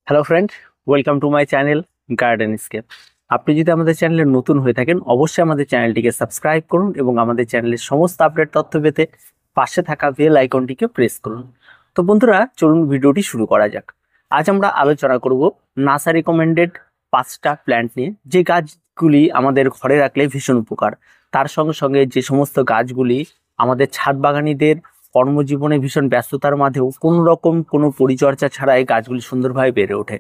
Hello friend, welcome to my channel garden scape. আপনি যদি আমাদের চ্যানেলে নতুন হয়ে থাকেন অবশ্যই আমাদের চ্যানেলটিকে সাবস্ক্রাইব করুন এবং আমাদের চ্যানেলের সমস্ত আপডেট তথ্য পেতে পাশে থাকা বেল আইকনটিকে প্রেস করুন। তো বন্ধুরা, চলুন ভিডিওটি শুরু করা যাক। আজ আমরা আলোচনা করব নাসা রিকমেন্ডেড 5টা প্ল্যান্ট নিয়ে, যে গাছগুলি আমাদের ঘরে রাখলে ভীষণ উপকার। তার সঙ্গে সঙ্গে যে সমস্ত গাছগুলি আমাদের ছাদ বাগানীদের কর্মজীবনে ভীষণ ব্যস্ততার মাঝেও কোনো রকম কোনো পরিচর্যা ছাড়াই গাছগুলি সুন্দরভাবে বেড়ে ওঠে।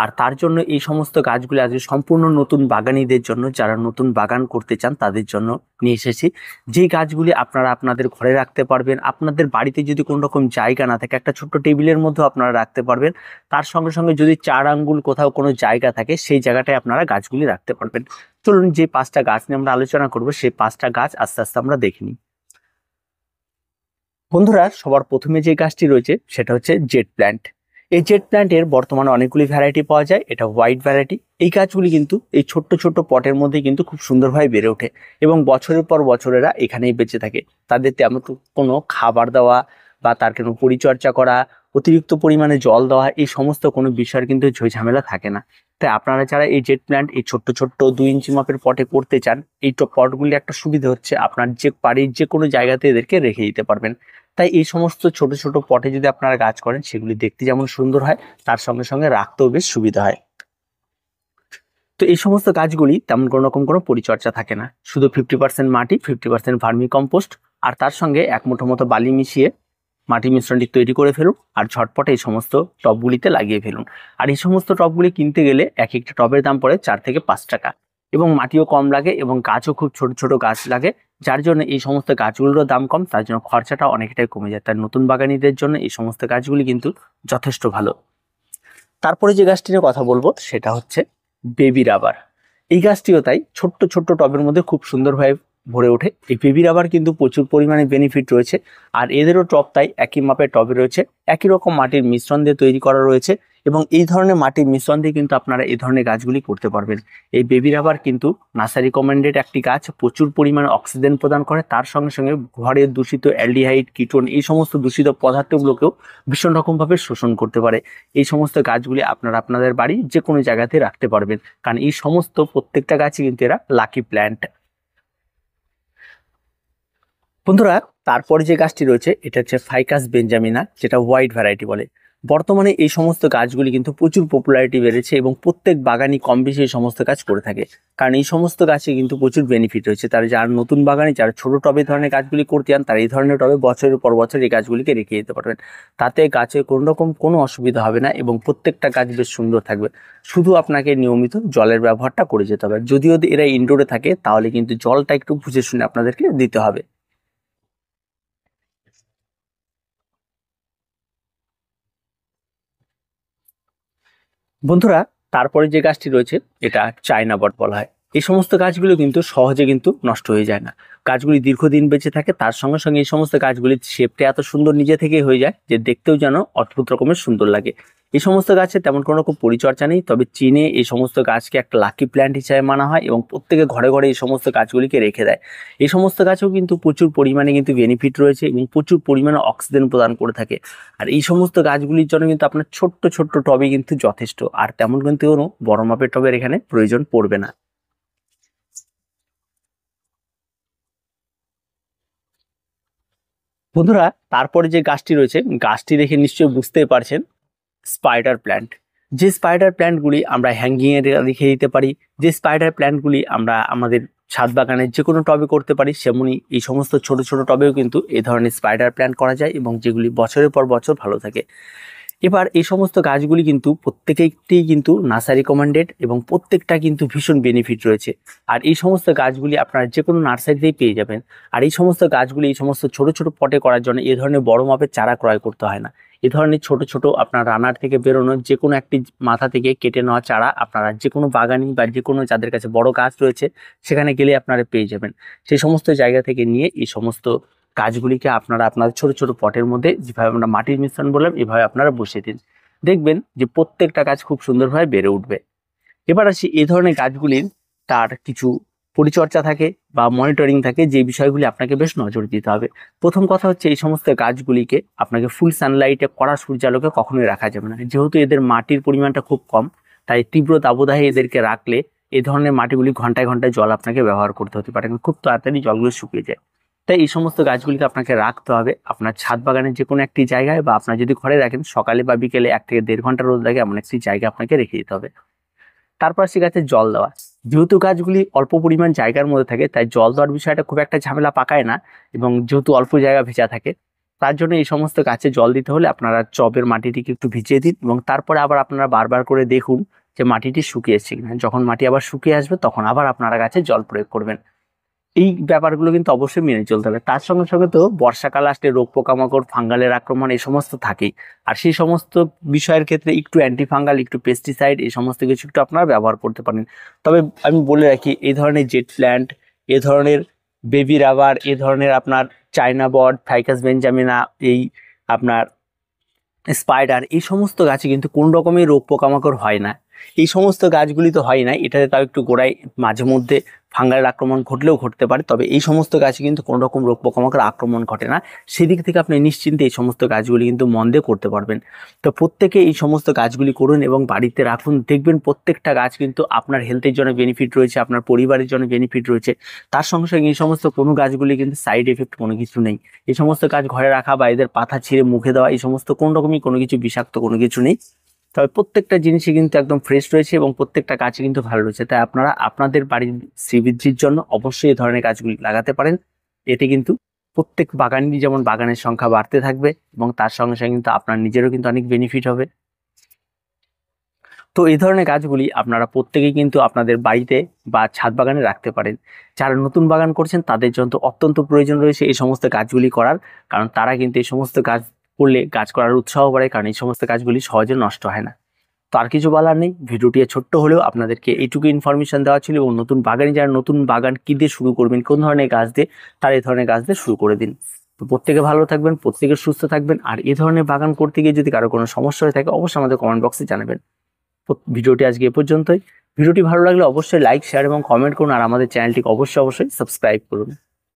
আর তার জন্য এই সমস্ত গাছগুলি আজকে সম্পূর্ণ নতুন বাগানীদের জন্য, যারা নতুন বাগান করতে চান তাদের জন্য নিয়ে এসেছি। যে গাছগুলি আপনারা আপনাদের ঘরে রাখতে পারবেন, আপনাদের বাড়িতে যদি কোনো রকম জায়গা না থাকে একটা ছোট্ট টেবিলের মধ্যেও আপনারা রাখতে পারবেন। তার সঙ্গে সঙ্গে যদি 4 আঙ্গুল কোথাও কোনো জায়গা থাকে সেই জায়গাটায় আপনারা গাছগুলি রাখতে পারবেন। চলুন যে 5টা গাছ নিয়ে আমরা আলোচনা করব সেই 5টা গাছ আস্তে আস্তে আমরা দেখে নিই। বন্ধুরা, সবার প্রথমে যে গাছটি রয়েছে সেটা হচ্ছে জেড প্ল্যান্ট। এই জেড প্ল্যান্টের বর্তমানে অনেকগুলি ভ্যারাইটি পাওয়া যায়, এটা হোয়াইট ভ্যারাইটি। এই গাছগুলি কিন্তু এই ছোট্ট ছোট্ট পটের মধ্যে কিন্তু খুব সুন্দরভাবে বেড়ে ওঠে এবং বছরের পর বছরেরা এখানেই বেঁচে থাকে। তাদের তেমন কোনো খাবার দেওয়া বা তার কোনো পরিচর্যা করা, অতিরিক্ত পরিমাণে জল দেওয়া, এই সমস্ত কোনো বিষয়ের কিন্তু ঝামেলা থাকে না। তাই আপনারা যারা এই জেড প্ল্যান্ট এই ছোট্ট ছোট্ট 2 ইঞ্চি মাপের পটে করতে চান, এই পটগুলি একটা সুবিধা হচ্ছে আপনার যে বাড়ির যে কোনো জায়গাতে এদেরকে রেখে দিতে পারবেন। তাই এই সমস্ত ছোট ছোট পটে যদি আপনারা গাছ করেন সেগুলি দেখতে যেমন সুন্দর হয়, তার সঙ্গে সঙ্গে রাখতেও বেশ সুবিধা হয়। তো এই সমস্ত গাছগুলি তেমন কোনো রকম কোনো পরিচর্যা থাকে না, শুধু 50% মাটি, 50% ভার্মি কম্পোস্ট আর তার সঙ্গে 1 মুঠো মতো বালি মিশিয়ে মাটি মিশ্রণটি তৈরি করে ফেলুন আর ঝটপট এই সমস্ত টবগুলিতে লাগিয়ে ফেলুন। আর এই সমস্ত টবগুলি কিনতে গেলে এক একটা টবের দাম পড়ে 4 থেকে 5 টাকা এবং মাটিও কম লাগে এবং গাছও খুব ছোট ছোট গাছ লাগে, যার জন্য এই সমস্ত গাছগুলোরও দাম কম, তার জন্য খরচাটা অনেকটাই কমে যায়। তাই নতুন বাগানীদের জন্য এই সমস্ত গাছগুলি কিন্তু যথেষ্ট ভালো। তারপরে যে গাছটি নিয়ে কথা বলবো সেটা হচ্ছে বেবি রাবার। এই গাছটিও তাই ছোট্ট ছোট্ট টবের মধ্যে খুব সুন্দরভাবে ভরে ওঠে। এই বেবি রাবার কিন্তু প্রচুর পরিমাণে বেনিফিট রয়েছে আর এদেরও টব তাই একই মাপের টবে রয়েছে, একই রকম মাটির মিশ্রণ দিয়ে তৈরি করা রয়েছে এবং এই ধরনের মাটির মিশ্রণ দিয়ে কিন্তু আপনারা এই ধরনের গাছগুলি করতে পারবেন। এই বেবি রাবার কিন্তু নাসা রিকমেন্ডেড একটি গাছ, প্রচুর পরিমাণে অক্সিজেন প্রদান করে, তার সঙ্গে সঙ্গে ঘরের দূষিত অ্যালডিহাইড, কিটোন এই সমস্ত দূষিত পদার্থগুলোকেও ভীষণ রকমভাবে শোষণ করতে পারে। এই সমস্ত গাছগুলি আপনারা আপনাদের বাড়ি যে কোনো জায়গাতে রাখতে পারবেন, কারণ এই সমস্ত প্রত্যেকটা গাছই কিন্তু এরা লাকি প্ল্যান্ট। বন্ধুরা, তারপরে যে গাছটি রয়েছে এটা হচ্ছে ফাইকাস বেঞ্জামিনা, যেটা হোয়াইট ভ্যারাইটি বলে। বর্তমানে এই সমস্ত গাছগুলি কিন্তু প্রচুর পপুলারিটি বেড়েছে এবং প্রত্যেক বাগানই কম বেশি এই সমস্ত গাছ করে থাকে, কারণ এই সমস্ত গাছে কিন্তু প্রচুর বেনিফিট রয়েছে। তারা যারা নতুন বাগানে, যারা ছোট টবে ধরনের গাছগুলি করতে চান, তারা এই ধরনের টবে বছরের পর বছর এই গাছগুলিকে রেখে দিতে পারবেন। তাতে গাছে কোনো রকম কোনো অসুবিধা হবে না এবং প্রত্যেকটা গাছ বেশ সুন্দর থাকবে। শুধু আপনাকে নিয়মিত জলের ব্যবহারটা করে যেতে হবে। যদিও এরা ইনডোরে থাকে তাহলে কিন্তু জলটা একটু বুঝে শুনে আপনাদেরকে দিতে হবে। বন্ধুরা, তারপরে যে গাছটি রয়েছে এটা চায়না বট বলা হয়। এই সমস্ত গাছগুলো কিন্তু সহজে কিন্তু নষ্ট হয়ে যায় না, গাছগুলি দীর্ঘদিন বেঁচে থাকে। তার সঙ্গে সঙ্গে এই সমস্ত গাছগুলির শেপটা এত সুন্দর নিজে থেকেই হয়ে যায় যে দেখতেও যেন অদ্ভুত রকমের সুন্দর লাগে। এই সমস্ত গাছে তেমন কোনো রকম পরিচর্যা নেই, তবে চীনে এই সমস্ত গাছকে একটা লাকি প্ল্যান্ট হিসেবে মানা হয় এবং প্রত্যেকে ঘরে ঘরে এই সমস্ত গাছগুলিকে রেখে দেয়। এই সমস্ত গাছেও কিন্তু প্রচুর পরিমাণে কিন্তু বেনিফিট রয়েছে এবং প্রচুর পরিমাণে অক্সিজেন প্রদান করে থাকে। আর এই সমস্ত গাছগুলির জন্য কিন্তু আপনার ছোট্ট ছোট্ট টবে কিন্তু যথেষ্ট, আর তেমন কিন্তু কোনো বড় মাপের টবের এখানে প্রয়োজন পড়বে না। বন্ধুরা, তারপরে যে গাছটি রয়েছে, গাছটি দেখে নিশ্চয়ই বুঝতেই পারছেন স্পাইডার প্ল্যান্ট। যে স্পাইডার প্ল্যান্টগুলি আমরা হ্যাঙ্গিং এ রেখে দিতে পারি, যে স্পাইডার প্ল্যান্টগুলি আমরা আমাদের ছাদ বাগানের যে কোনো টবে করতে পারি, সেমনি এই সমস্ত ছোট ছোট টবেও কিন্তু এই ধরনের স্পাইডার প্ল্যান্ট করা যায় এবং যেগুলি বছরের পর বছর ভালো থাকে। এবার এই সমস্ত গাছগুলি কিন্তু প্রত্যেকটি কিন্তু নাসা রিকমেন্ডেড এবং প্রত্যেকটা কিন্তু ভীষণ বেনিফিট রয়েছে। আর এই সমস্ত গাছগুলি আপনারা যে কোনো নার্সারিতেই পেয়ে যাবেন। আর এই সমস্ত গাছগুলি এই সমস্ত ছোট ছোট পটে করার জন্য এই ধরনের বড় মাপের চারা ক্রয় করতে হয় না। এই ধরনের ছোট ছোট আপনার রানার থেকে বেরোনো যে কোনো একটি মাথা থেকে কেটে নেওয়া চারা আপনারা যে কোনো বাগানি বা যে কোনো যাদের কাছে বড় গাছ রয়েছে সেখানে গেলে আপনারা পেয়ে যাবেন। সেই সমস্ত জায়গা থেকে নিয়ে এই সমস্ত গাছগুলিকে আপনারা আপনাদের ছোট ছোট পটের মধ্যে, যেভাবে আমরা মাটির মিশ্রণ বললাম, এভাবে আপনারা বসিয়ে দিন। দেখবেন যে প্রত্যেকটা গাছ খুব সুন্দরভাবে বেড়ে উঠবে। এবার আসি এই ধরনের গাছগুলির তার কিছু পরিচর্যা থাকে বা মনিটরিং থাকে, যে বিষয়গুলি আপনাকে বেশ নজর দিতে হবে। প্রথম কথা হচ্ছে এই সমস্ত গাছগুলিকে আপনাকে ফুল সানলাইটে কড়া সূর্যালোকে কখনোই রাখা যাবে না, যেহেতু এদের মাটির পরিমাণটা খুব কম, তাই তীব্র দাবদাহে এদেরকে রাখলে এই ধরনের মাটিগুলি ঘন্টায় ঘন্টায় জল আপনাকে ব্যবহার করতে হতে পারে, খুব তাড়াতাড়ি জলগুলো শুকিয়ে যায়। তাই এই সমস্ত গাছগুলিকে আপনাকে রাখতে হবে আপনার ছাদ বাগানের যে কোনো একটি জায়গায়, বা আপনার যদি ঘরে রাখেন সকালে বা বিকেলে 1 থেকে 1.5 ঘন্টা রোদ লাগে এমন একটি জায়গা আপনাকে রেখে দিতে হবে। তারপর সে গাছে জল দেওয়া। যেহেতু গাছগুলি অল্প পরিমাণ জায়গার মধ্যে থাকে, তাই জল দেওয়ার বিষয়টা খুব একটা ঝামেলা পাকায় না, এবং যেহেতু অল্প জায়গা ভেজা থাকে, তার জন্য এই সমস্ত গাছে জল দিতে হলে আপনারা টবের মাটিটিকে একটু ভিজিয়ে দিন, এবং তারপরে আবার আপনারা বারবার করে দেখুন যে মাটিটি শুকিয়েছে কিনা। যখন মাটি আবার শুকিয়ে আসবে তখন আবার আপনারা গাছে জল প্রয়োগ করবেন। এই ব্যাপারগুলো কিন্তু অবশ্যই মেনে চলতে হবে। তার সঙ্গে সঙ্গে তো বর্ষাকাল আসলে রোগ পোকামাকড়, ফাঙ্গালের আক্রমণ এই সমস্ত থাকেই, আর সেই সমস্ত বিষয়ের ক্ষেত্রে একটু অ্যান্টিফাঙ্গাল, একটু পেস্টিসাইড এই সমস্ত কিছু একটু আপনারা ব্যবহার করতে পারেন। তবে আমি বলে রাখি, এই ধরনের জেট প্ল্যান্ট, এ ধরনের বেবি রাবার, এ ধরনের আপনার চায়না বট, ফাইকাস বেঞ্জামিনা, এই আপনার স্পাইডার, এই সমস্ত গাছে কিন্তু কোন রকমের রোগ পোকামাকড় হয় না। এই সমস্ত গাছগুলি তো হয় না, এটাতে তাও একটু গোড়ায় মাঝে মধ্যে ফাঙ্গালের আক্রমণ ঘটলেও ঘটতে পারে, তবে এই সমস্ত গাছে কিন্তু কোনো রকম রোগ পোকামাকড় আক্রমণ ঘটে না। সেদিক থেকে আপনি নিশ্চিন্তে এই সমস্ত গাছগুলি কিন্তু মন দিয়ে করতে পারবেন। তো প্রত্যেকে এই সমস্ত গাছগুলি করুন এবং বাড়িতে রাখুন, দেখবেন প্রত্যেকটা গাছ কিন্তু আপনার হেলথের জন্য বেনিফিট রয়েছে, আপনার পরিবারের জন্য বেনিফিট রয়েছে। তার সঙ্গে সঙ্গে এই সমস্ত কোনো গাছগুলি কিন্তু সাইড এফেক্ট কোনো কিছু নেই। এই সমস্ত গাছ ঘরে রাখা বা এদের পাতা ছিঁড়ে মুখে দেওয়া, এই সমস্ত কোন রকমই কোনো কিছু বিষাক্ত কোনো কিছু নেই। তবে প্রত্যেকটা জিনিসই কিন্তু একদম ফ্রেশ রয়েছে এবং প্রত্যেকটা গাছই কিন্তু ভালো রয়েছে। তাই আপনারা আপনাদের বাড়ির শ্রীবৃদ্ধির জন্য অবশ্যই এই ধরনের গাছগুলি লাগাতে পারেন। এতে কিন্তু প্রত্যেক বাগানেরই যেমন বাগানের সংখ্যা বাড়তে থাকবে, এবং তার সঙ্গে সঙ্গে কিন্তু আপনার নিজেরও কিন্তু অনেক বেনিফিট হবে। তো এই ধরনের গাছগুলি আপনারা প্রত্যেকেই কিন্তু আপনাদের বাড়িতে বা ছাদ বাগানে রাখতে পারেন। যারা নতুন বাগান করছেন তাদের জন্য তো অত্যন্ত প্রয়োজন রয়েছে এই সমস্ত গাছগুলি করার, কারণ তারা কিন্তু এই সমস্ত গাছ করলে গাছ করার উৎসাহ বাড়ে, কারণ এই সমস্ত গাছগুলি সহজে নষ্ট হয় না। তো আর কিছু বলার নেই, ভিডিওটি ছোট্ট হলেও আপনাদেরকে এইটুকু ইনফরমেশন দেওয়া ছিল, এবং নতুন বাগানে যারা নতুন বাগান কী দিয়ে শুরু করবেন, কোন ধরনের গাছ দিয়ে, তারা এই ধরনের গাছ দিয়ে শুরু করে দিন। তো প্রত্যেকে ভালো থাকবেন, প্রত্যেকে সুস্থ থাকবেন, আর এই ধরনের বাগান করতে গিয়ে যদি কারো কোনো সমস্যা হয়ে থাকে অবশ্যই আমাদের কমেন্ট বক্সে জানাবেন। তো ভিডিওটি আজকে এ পর্যন্তই। ভিডিওটি ভালো লাগলে অবশ্যই লাইক, শেয়ার এবং কমেন্ট করুন, আর আমাদের চ্যানেলটিকে অবশ্যই সাবস্ক্রাইব করুন।